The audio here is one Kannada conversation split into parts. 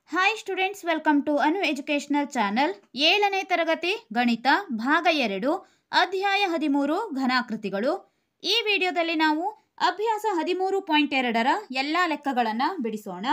Hi students, welcome to Anu educational channel. 7ನೇ ತರಗತಿ ಗಣಿತ ಭಾಗ 2 ಅಧ್ಯಾಯ 13 ಘನಾಕೃತಿಗಳು. ಈ ವಿಡಿಯೋದಲ್ಲಿ ನಾವು ಅಭ್ಯಾಸ 13.2ರ ಎಲ್ಲ ಲೆಕ್ಕಗಳನ್ನು ಬಿಡಿಸೋಣ.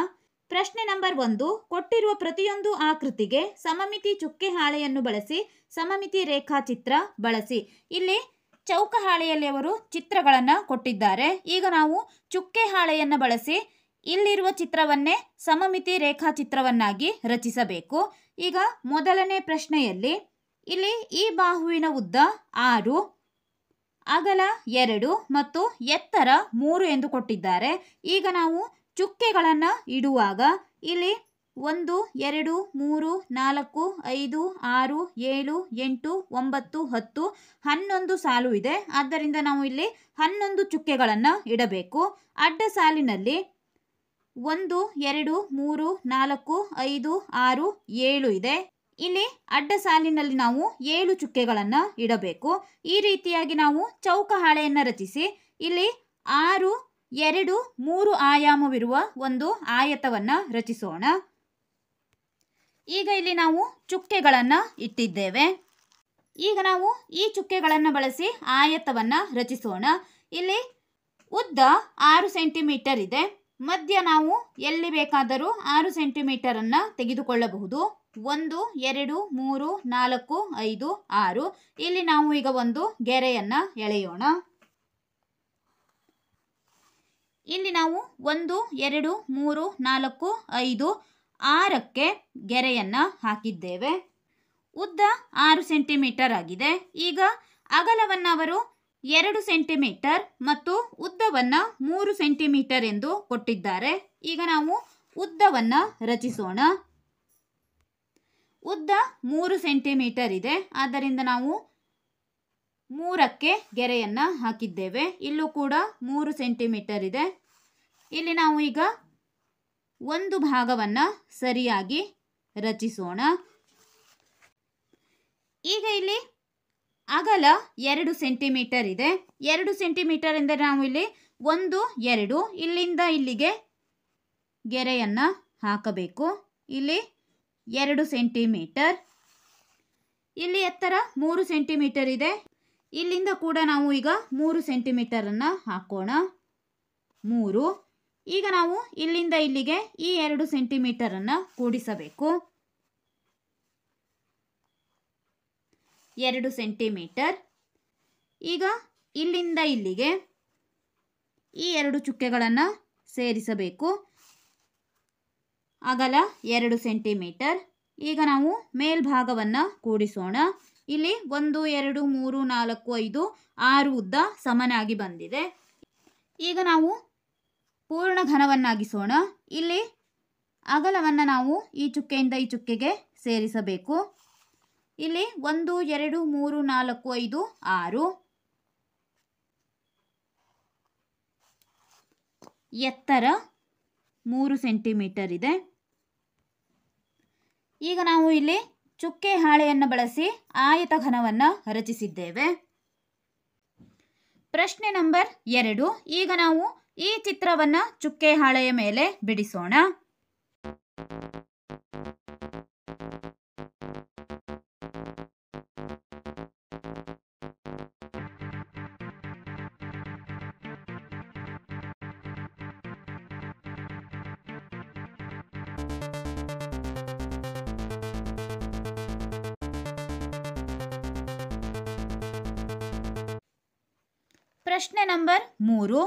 ಪ್ರಶ್ನೆ ನಂಬರ್ 1. ಕೊಟ್ಟಿರುವ ಪ್ರತಿಯೊಂದು ಆಕೃತಿಗೆ ಸಮಮಿತಿ ಚುಕ್ಕೆ ಹಾಳೆಯನ್ನು ಬಳಸಿ ಸಮಮಿತಿ ರೇಖಾಚಿತ್ರ ಬಳಸಿ. ಇಲ್ಲಿ ಚೌಕ ಹಾಳೆಯಲ್ಲಿ ಅವರು ಚಿತ್ರಗಳನ್ನು ಕೊಟ್ಟಿದ್ದಾರೆ. ಈಗ ನಾವು ಚುಕ್ಕೆ ಹಾಳೆಯನ್ನು ಬಳಸಿ ಇಲ್ಲಿರುವ ಚಿತ್ರವನ್ನೇ ಸಮಮಿತಿ ರೇಖಾಚಿತ್ರವನ್ನಾಗಿ ರಚಿಸಬೇಕು. ಈಗ ಮೊದಲನೇ ಪ್ರಶ್ನೆಯಲ್ಲಿ ಇಲ್ಲಿ ಈ ಬಾಹುವಿನ ಉದ್ದ 6, ಅಗಲ 2 ಮತ್ತು ಎತ್ತರ 3 ಎಂದು ಕೊಟ್ಟಿದ್ದಾರೆ. ಈಗ ನಾವು ಚುಕ್ಕೆಗಳನ್ನು ಇಡುವಾಗ ಇಲ್ಲಿ 1, 2, 3, 4, 5, 6, 7, 8, 9, 10, 11 ಸಾಲು ಇದೆ. ಆದ್ದರಿಂದ ನಾವು ಇಲ್ಲಿ 11 ಚುಕ್ಕೆಗಳನ್ನು ಇಡಬೇಕು. ಅಡ್ಡ ಸಾಲಿನಲ್ಲಿ 1, 2, 3, 4, 5, 6, 7 ಇದೆ. ಇಲ್ಲಿ ಅಡ್ಡ ಸಾಲಿನಲ್ಲಿ ನಾವು 7 ಚುಕ್ಕೆಗಳನ್ನು ಇಡಬೇಕು. ಈ ರೀತಿಯಾಗಿ ನಾವು ಚೌಕ ಹಾಳೆಯನ್ನು ರಚಿಸಿ ಇಲ್ಲಿ 6, 2, 3 ಆಯಾಮವಿರುವ ಒಂದು ಆಯತವನ್ನು ರಚಿಸೋಣ. ಈಗ ಇಲ್ಲಿ ನಾವು ಚುಕ್ಕೆಗಳನ್ನು ಇಟ್ಟಿದ್ದೇವೆ. ಈಗ ನಾವು ಈ ಚುಕ್ಕೆಗಳನ್ನು ಬಳಸಿ ಆಯತವನ್ನು ರಚಿಸೋಣ. ಇಲ್ಲಿ ಉದ್ದ 6 ಸೆಂಟಿಮೀಟರ್ ಇದೆ. ಮಧ್ಯ ನಾವು ಎಲ್ಲಿ ಬೇಕಾದರೂ 6 ಸೆಂಟಿಮೀಟರನ್ನು ತೆಗೆದುಕೊಳ್ಳಬಹುದು. 1, 2, 3, 4, 5, 6. ಇಲ್ಲಿ ನಾವು ಈಗ ಒಂದು ಗೆರೆಯನ್ನು ಎಳೆಯೋಣ. ಇಲ್ಲಿ ನಾವು 1, 2, 3, 4, 5, 6ಕ್ಕೆ ಗೆರೆಯನ್ನು ಹಾಕಿದ್ದೇವೆ. ಉದ್ದ 6 ಸೆಂಟಿಮೀಟರ್ ಆಗಿದೆ. ಈಗ ಅಗಲವನ್ನು ಅವರು 2 ಸೆಂಟಿಮೀಟರ್ ಮತ್ತು ಉದ್ದವನ್ನು 3 ಸೆಂಟಿಮೀಟರ್ ಎಂದು ಕೊಟ್ಟಿದ್ದಾರೆ. ಈಗ ನಾವು ಉದ್ದವನ್ನು ರಚಿಸೋಣ. ಉದ್ದ 3 ಸೆಂಟಿಮೀಟರ್ ಇದೆ. ಆದ್ದರಿಂದ ನಾವು 3ಕ್ಕೆ ಗೆರೆಯನ್ನು ಹಾಕಿದ್ದೇವೆ. ಇಲ್ಲೂ ಕೂಡ 3 ಸೆಂಟಿಮೀಟರ್ ಇದೆ. ಇಲ್ಲಿ ನಾವು ಈಗ ಒಂದು ಭಾಗವನ್ನು ಸರಿಯಾಗಿ ರಚಿಸೋಣ. ಈಗ ಇಲ್ಲಿ ಅಗಲ 2 ಸೆಂಟಿಮೀಟರ್ ಇದೆ. 2 ಸೆಂಟಿಮೀಟರ್ ಎಂದರೆ ನಾವು ಇಲ್ಲಿ 1, 2 ಇಲ್ಲಿಂದ ಇಲ್ಲಿಗೆ ಗೆರೆಯನ್ನು ಹಾಕಬೇಕು. ಇಲ್ಲಿ 2 ಸೆಂಟಿಮೀಟರ್. ಇಲ್ಲಿ ಎತ್ತರ 3 ಸೆಂಟಿಮೀಟರ್ ಇದೆ. ಇಲ್ಲಿಂದ ಕೂಡ ನಾವು ಈಗ 3 ಸೆಂಟಿಮೀಟರನ್ನು ಹಾಕೋಣ. 3. ಈಗ ನಾವು ಇಲ್ಲಿಂದ ಇಲ್ಲಿಗೆ ಈ 2 ಸೆಂಟಿಮೀಟರನ್ನು ಕೂಡಿಸಬೇಕು. 2 ಸೆಂಟಿಮೀಟರ್. ಈಗ ಇಲ್ಲಿಂದ ಇಲ್ಲಿಗೆ ಈ 2 ಚುಕ್ಕೆಗಳನ್ನು ಸೇರಿಸಬೇಕು. ಅಗಲ 2 ಸೆಂಟಿಮೀಟರ್. ಈಗ ನಾವು ಮೇಲ್ಭಾಗವನ್ನು ಕೂಡಿಸೋಣ. ಇಲ್ಲಿ 1, 2, 3, 4, 5, 6 ಉದ್ದ ಸಮನಾಗಿ ಬಂದಿದೆ. ಈಗ ನಾವು ಪೂರ್ಣ ಘನವನ್ನಾಗಿಸೋಣ. ಇಲ್ಲಿ ಅಗಲವನ್ನು ನಾವು ಈ ಚುಕ್ಕೆಯಿಂದ ಈ ಚುಕ್ಕೆಗೆ ಸೇರಿಸಬೇಕು. ಇಲ್ಲಿ 1, 2, 3, 4, 5, 6. ಎತ್ತರ 3 ಸೆಂಟಿಮೀಟರ್ ಇದೆ. ಈಗ ನಾವು ಇಲ್ಲಿ ಚುಕ್ಕೆ ಹಾಳೆಯನ್ನು ಬಳಸಿ ಆಯತ ಘನವನ್ನು ರಚಿಸಿದ್ದೇವೆ. ಪ್ರಶ್ನೆ ನಂಬರ್ 2. ಈಗ ನಾವು ಈ ಚಿತ್ರವನ್ನು ಚುಕ್ಕೆ ಹಾಳೆಯ ಮೇಲೆ ಬಿಡಿಸೋಣ. ಪ್ರಶ್ನೆ ನಂಬರ್ 3.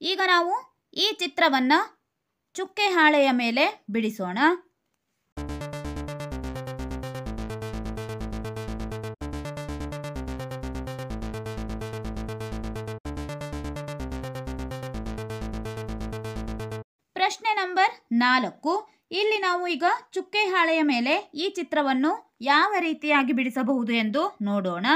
ಈಗ ನಾವು ಈ ಚಿತ್ರವನ್ನು ಚುಕ್ಕೆ ಹಾಳೆಯ ಮೇಲೆ ಬಿಡಿಸೋಣ. ಪ್ರಶ್ನೆ ನಂಬರ್ 4. ಇಲ್ಲಿ ನಾವು ಈಗ ಚುಕ್ಕೆ ಹಾಳೆಯ ಮೇಲೆ ಈ ಚಿತ್ರವನ್ನು ಯಾವ ರೀತಿಯಾಗಿ ಬಿಡಿಸಬಹುದು ಎಂದು ನೋಡೋಣ.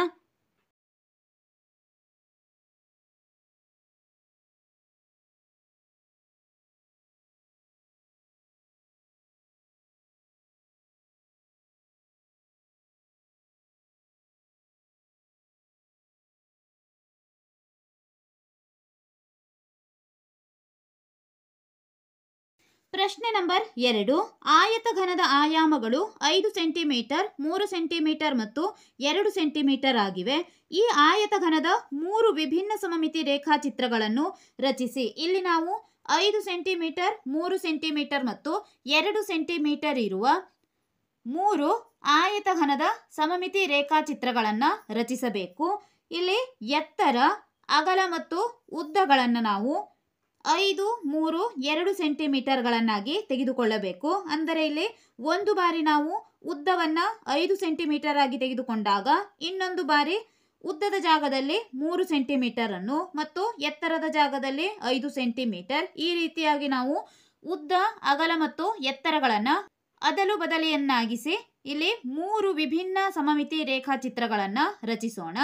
ಪ್ರಶ್ನೆ ನಂಬರ್ 2. ಆಯತಘನದ ಆಯಾಮಗಳು 5 ಸೆಂಟಿಮೀಟರ್, 3 ಸೆಂಟಿಮೀಟರ್ ಮತ್ತು 2 ಸೆಂಟಿಮೀಟರ್ ಆಗಿವೆ. ಈ ಆಯತಘನದ 3 ವಿಭಿನ್ನ ಸಮಮಿತಿ ರೇಖಾಚಿತ್ರಗಳನ್ನು ರಚಿಸಿ. ಇಲ್ಲಿ ನಾವು 5 ಸೆಂಟಿಮೀಟರ್, 3 ಸೆಂಟಿಮೀಟರ್ ಮತ್ತು 2 ಸೆಂಟಿಮೀಟರ್ ಇರುವ 3 ಆಯತಘನದ ಸಮಮಿತಿ ರೇಖಾಚಿತ್ರಗಳನ್ನು ರಚಿಸಬೇಕು. ಇಲ್ಲಿ ಎತ್ತರ, ಅಗಲ ಮತ್ತು ಉದ್ದಗಳನ್ನು ನಾವು 5, 3, 2 ಸೆಂಟಿಮೀಟರ್ಗಳನ್ನಾಗಿ ತೆಗೆದುಕೊಳ್ಳಬೇಕು. ಅಂದರೆ ಇಲ್ಲಿ ಒಂದು ಬಾರಿ ನಾವು ಉದ್ದವನ್ನು 5 ಸೆಂಟಿಮೀಟರ್ ಆಗಿ ತೆಗೆದುಕೊಂಡಾಗ ಇನ್ನೊಂದು ಬಾರಿ ಉದ್ದದ ಜಾಗದಲ್ಲಿ 3 ಸೆಂಟಿಮೀಟರ್ ಅನ್ನು ಮತ್ತು ಎತ್ತರದ ಜಾಗದಲ್ಲಿ 5 ಸೆಂಟಿಮೀಟರ್, ಈ ರೀತಿಯಾಗಿ ನಾವು ಉದ್ದ, ಅಗಲ ಮತ್ತು ಎತ್ತರಗಳನ್ನು ಅದಲು ಬದಲಿಯನ್ನಾಗಿಸಿ ಇಲ್ಲಿ 3 ವಿಭಿನ್ನ ಸಮಮಿತಿ ರೇಖಾಚಿತ್ರಗಳನ್ನು ರಚಿಸೋಣ.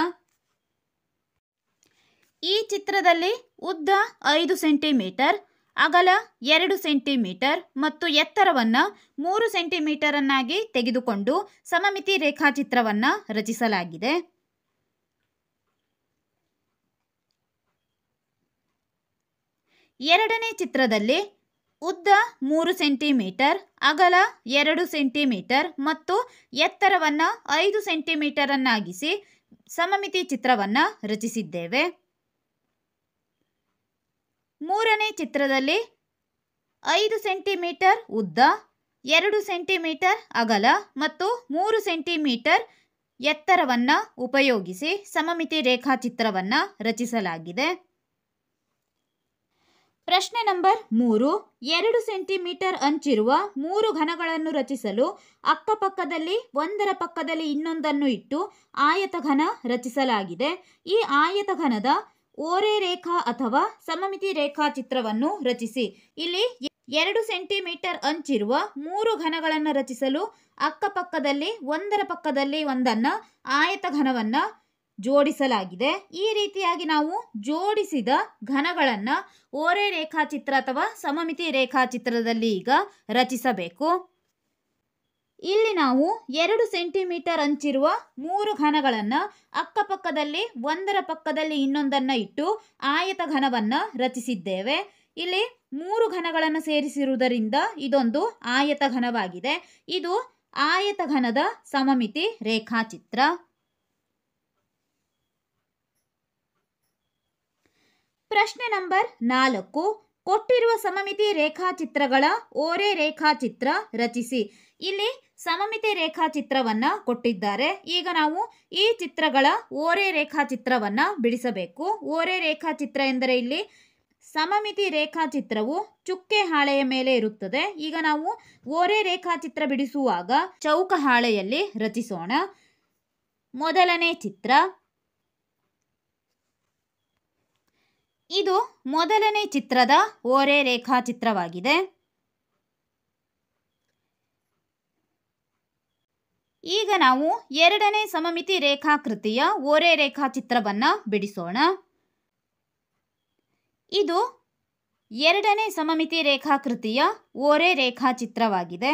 ಈ ಚಿತ್ರದಲ್ಲಿ ಉದ್ದ 5 ಸೆಂಟಿಮೀಟರ್, ಅಗಲ 2 ಸೆಂಟಿಮೀಟರ್ ಮತ್ತು ಎತ್ತರವನ್ನು 3 ಸೆಂಟಿಮೀಟರ್ ಅನ್ನಾಗಿ ತೆಗೆದುಕೊಂಡು ಸಮಮಿತಿ ರೇಖಾಚಿತ್ರವನ್ನು ರಚಿಸಲಾಗಿದೆ. ಎರಡನೇ ಚಿತ್ರದಲ್ಲಿ ಉದ್ದ 3 ಸೆಂಟಿಮೀಟರ್, ಅಗಲ 2 ಸೆಂಟಿಮೀಟರ್ ಮತ್ತು ಎತ್ತರವನ್ನು 5 ಸೆಂಟಿಮೀಟರ್ ಅನ್ನಾಗಿಸಿ ಸಮಮಿತಿ ಚಿತ್ರವನ್ನು ರಚಿಸಿದ್ದೇವೆ. ಮೂರನೇ ಚಿತ್ರದಲ್ಲಿ 5 ಸೆಂಟಿಮೀಟರ್ ಉದ್ದ, 2 ಸೆಂಟಿಮೀಟರ್ ಅಗಲ ಮತ್ತು 3 ಸೆಂಟಿಮೀಟರ್ ಎತ್ತರವನ್ನು ಉಪಯೋಗಿಸಿ ಸಮಮಿತಿ ರೇಖಾಚಿತ್ರವನ್ನು ರಚಿಸಲಾಗಿದೆ. ಪ್ರಶ್ನೆ ನಂಬರ್ 3. 2 ಸೆಂಟಿಮೀಟರ್ ಅಂಚಿರುವ 3 ಘನಗಳನ್ನು ರಚಿಸಲು ಅಕ್ಕಪಕ್ಕದಲ್ಲಿ ಒಂದರ ಪಕ್ಕದಲ್ಲಿ ಇನ್ನೊಂದನ್ನು ಇಟ್ಟು ಆಯತಘನ ರಚಿಸಲಾಗಿದೆ. ಈ ಆಯತಘನದ ಓರೆ ರೇಖಾ ಅಥವಾ ಸಮಮಿತಿ ರೇಖಾಚಿತ್ರವನ್ನು ರಚಿಸಿ. ಇಲ್ಲಿ 2 ಸೆಂಟಿಮೀಟರ್ ಅಂಚಿರುವ 3 ಘನಗಳನ್ನು ರಚಿಸಲು ಅಕ್ಕಪಕ್ಕದಲ್ಲಿ ಒಂದರ ಪಕ್ಕದಲ್ಲಿ ಒಂದನ್ನು ಆಯತಘನವನ್ನು ಜೋಡಿಸಲಾಗಿದೆ. ಈ ರೀತಿಯಾಗಿ ನಾವು ಜೋಡಿಸಿದ ಘನಗಳನ್ನು ಓರೆ ರೇಖಾಚಿತ್ರ ಅಥವಾ ಸಮಮಿತಿ ರೇಖಾಚಿತ್ರದಲ್ಲಿ ಈಗ ರಚಿಸಬೇಕು. ಇಲ್ಲಿ ನಾವು 2 ಸೆಂಟಿಮೀಟರ್ ಅಂಚಿರುವ 3 ಘನಗಳನ್ನು ಅಕ್ಕಪಕ್ಕದಲ್ಲಿ ಒಂದರ ಪಕ್ಕದಲ್ಲಿ ಇನ್ನೊಂದನ್ನು ಇಟ್ಟು ಆಯತಘನವನ್ನು ರಚಿಸಿದ್ದೇವೆ. ಇಲ್ಲಿ 3 ಘನಗಳನ್ನು ಸೇರಿಸಿರುವುದರಿಂದ ಇದೊಂದು ಆಯತಘನವಾಗಿದೆ. ಇದು ಆಯತಘನದ ಸಮಮಿತಿ ರೇಖಾಚಿತ್ರ. ಪ್ರಶ್ನೆ ನಂಬರ್ 4. ಕೊಟ್ಟಿರುವ ಸಮಮಿತಿ ರೇಖಾಚಿತ್ರಗಳ ಓರೆ ರೇಖಾಚಿತ್ರ ರಚಿಸಿ. ಇಲ್ಲಿ ಸಮಮಿತಿ ರೇಖಾಚಿತ್ರವನ್ನು ಕೊಟ್ಟಿದ್ದಾರೆ. ಈಗ ನಾವು ಈ ಚಿತ್ರಗಳ ಓರೆ ರೇಖಾಚಿತ್ರವನ್ನು ಬಿಡಿಸಬೇಕು. ಓರೆ ರೇಖಾಚಿತ್ರ ಎಂದರೆ ಇಲ್ಲಿ ಸಮಮಿತಿ ರೇಖಾಚಿತ್ರವು ಚುಕ್ಕೆ ಹಾಳೆಯ ಮೇಲೆ ಇರುತ್ತದೆ. ಈಗ ನಾವು ಓರೆ ರೇಖಾಚಿತ್ರ ಬಿಡಿಸುವಾಗ ಚೌಕ ಹಾಳೆಯಲ್ಲಿ ರಚಿಸೋಣ. ಮೊದಲನೇ ಚಿತ್ರ. ಇದು ಮೊದಲನೇ ಚಿತ್ರದ ಓರೆ ರೇಖಾಚಿತ್ರವಾಗಿದೆ. ಈಗ ನಾವು ಎರಡನೇ ಸಮಮಿತಿ ರೇಖಾಕೃತಿಯ ಓರೆ ರೇಖಾಚಿತ್ರವನ್ನು ಬಿಡಿಸೋಣ. ಇದು ಎರಡನೇ ಸಮಮಿತಿ ರೇಖಾಕೃತಿಯ ಓರೆ ರೇಖಾಚಿತ್ರವಾಗಿದೆ.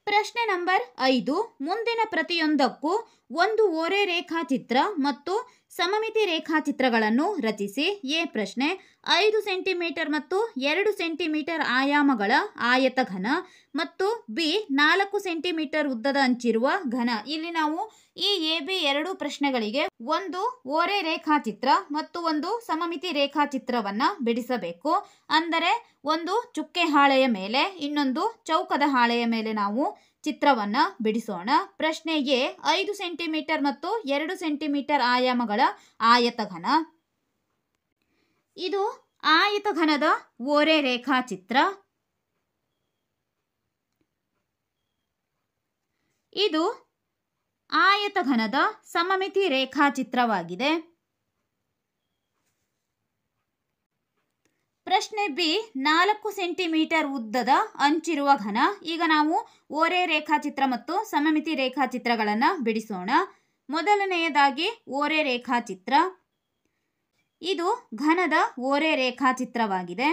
ಪ್ರಶ್ನೆ ನಂಬರ್ 5. ಮುಂದಿನ ಪ್ರತಿಯೊಂದಕ್ಕೂ ಒಂದು ಓರೆ ರೇಖಾಚಿತ್ರ ಮತ್ತು ಸಮಮಿತಿ ರೇಖಾಚಿತ್ರಗಳನ್ನು ರಚಿಸಿ. ಎ ಪ್ರಶ್ನೆ. 5 ಸೆಂಟಿಮೀಟರ್ ಮತ್ತು 2 ಸೆಂಟಿಮೀಟರ್ ಆಯಾಮಗಳ ಆಯತಘನ ಮತ್ತು ಬಿ 4 ಸೆಂಟಿಮೀಟರ್ ಉದ್ದದ ಅಂಚಿರುವ ಘನ. ಇಲ್ಲಿ ನಾವು ಈ AB 2 ಪ್ರಶ್ನೆಗಳಿಗೆ ಒಂದು ಓರೆ ರೇಖಾಚಿತ್ರ ಮತ್ತು ಒಂದು ಸಮಮಿತಿ ರೇಖಾಚಿತ್ರವನ್ನು ಬಿಡಿಸಬೇಕು. ಅಂದರೆ ಒಂದು ಚುಕ್ಕೆ ಹಾಳೆಯ ಮೇಲೆ ಇನ್ನೊಂದು ಚೌಕದ ಹಾಳೆಯ ಮೇಲೆ ನಾವು ಚಿತ್ರವನ್ನು ಬಿಡಿಸೋಣ. ಪ್ರಶ್ನೆ ಎ. 5 ಸೆಂಟಿಮೀಟರ್ ಮತ್ತು 2 ಸೆಂಟಿಮೀಟರ್ ಆಯಾಮಗಳ ಆಯತಘನ. ಇದು ಆಯತಘನದ ಓರೆ ರೇಖಾಚಿತ್ರ. ಇದು ಆಯತಘನದ ಸಮಮಿತಿ ರೇಖಾಚಿತ್ರವಾಗಿದೆ. ಪ್ರಶ್ನೆ ಬಿ. 4 ಸೆಂಟಿಮೀಟರ್ ಉದ್ದದ ಅಂಚಿರುವ ಘನ. ಈಗ ನಾವು ಓರೆ ರೇಖಾಚಿತ್ರ ಮತ್ತು ಸಮಮಿತಿ ರೇಖಾಚಿತ್ರಗಳನ್ನು ಬಿಡಿಸೋಣ. ಮೊದಲನೆಯದಾಗಿ ಓರೆ ರೇಖಾಚಿತ್ರ. ಇದು ಘನದ ಓರೆ ರೇಖಾಚಿತ್ರವಾಗಿದೆ.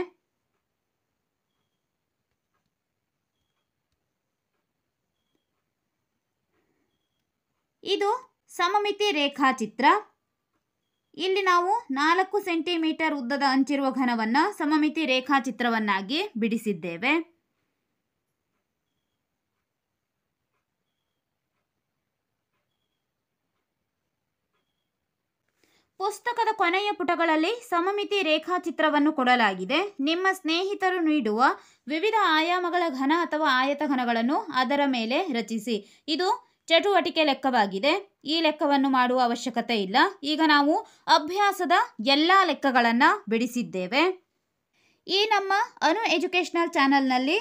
ಇದು ಸಮಮಿತಿ ರೇಖಾಚಿತ್ರ. ಇಲ್ಲಿ ನಾವು 4 ಸೆಂಟಿಮೀಟರ್ ಉದ್ದದ ಅಂಚಿರುವ ಘನವನ್ನು ಸಮಮಿತಿ ರೇಖಾಚಿತ್ರವನ್ನಾಗಿ ಬಿಡಿಸಿದ್ದೇವೆ. ಪುಸ್ತಕದ ಕೊನೆಯ ಪುಟಗಳಲ್ಲಿ ಸಮಮಿತಿ ರೇಖಾಚಿತ್ರವನ್ನು ಕೊಡಲಾಗಿದೆ. ನಿಮ್ಮ ಸ್ನೇಹಿತರು ನೀಡುವ ವಿವಿಧ ಆಯಾಮಗಳ ಘನ ಅಥವಾ ಆಯತ ಘನಗಳನ್ನು ಅದರ ಮೇಲೆ ರಚಿಸಿ. ಇದು ಚಟುವಟಿಕೆ ಲೆಕ್ಕವಾಗಿದೆ. ಈ ಲೆಕ್ಕವನ್ನು ಮಾಡುವ ಅವಶ್ಯಕತೆ ಇಲ್ಲ. ಈಗ ನಾವು ಅಭ್ಯಾಸದ ಎಲ್ಲ ಲೆಕ್ಕಗಳನ್ನು ಬಿಡಿಸಿದ್ದೇವೆ. ಈ ನಮ್ಮ ಅನು ಎಜುಕೇಷನಲ್ ಚಾನಲ್ನಲ್ಲಿ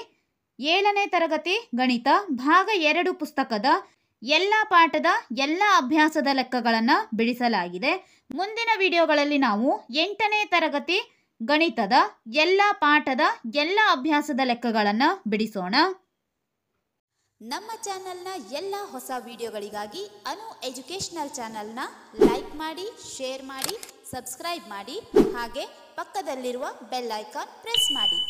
7ನೇ ತರಗತಿ ಗಣಿತ ಭಾಗ 2 ಪುಸ್ತಕದ ಎಲ್ಲ ಪಾಠದ ಎಲ್ಲ ಅಭ್ಯಾಸದ ಲೆಕ್ಕಗಳನ್ನು ಬಿಡಿಸಲಾಗಿದೆ. ಮುಂದಿನ ವಿಡಿಯೋಗಳಲ್ಲಿ ನಾವು 8ನೇ ತರಗತಿ ಗಣಿತದ ಎಲ್ಲ ಪಾಠದ ಎಲ್ಲ ಅಭ್ಯಾಸದ ಲೆಕ್ಕಗಳನ್ನು ಬಿಡಿಸೋಣ. ನಮ್ಮ ಚಾನಲ್ನ ಎಲ್ಲ ಹೊಸ ವಿಡಿಯೋಗಳಿಗಾಗಿ ಅನು ಎಜುಕೇಷನಲ್ ಚಾನಲ್ನ ಲೈಕ್ ಮಾಡಿ, ಶೇರ್ ಮಾಡಿ, ಸಬ್ಸ್ಕ್ರೈಬ್ ಮಾಡಿ, ಹಾಗೆ ಪಕ್ಕದಲ್ಲಿರುವ ಬೆಲ್ ಐಕಾನ್ ಪ್ರೆಸ್ ಮಾಡಿ.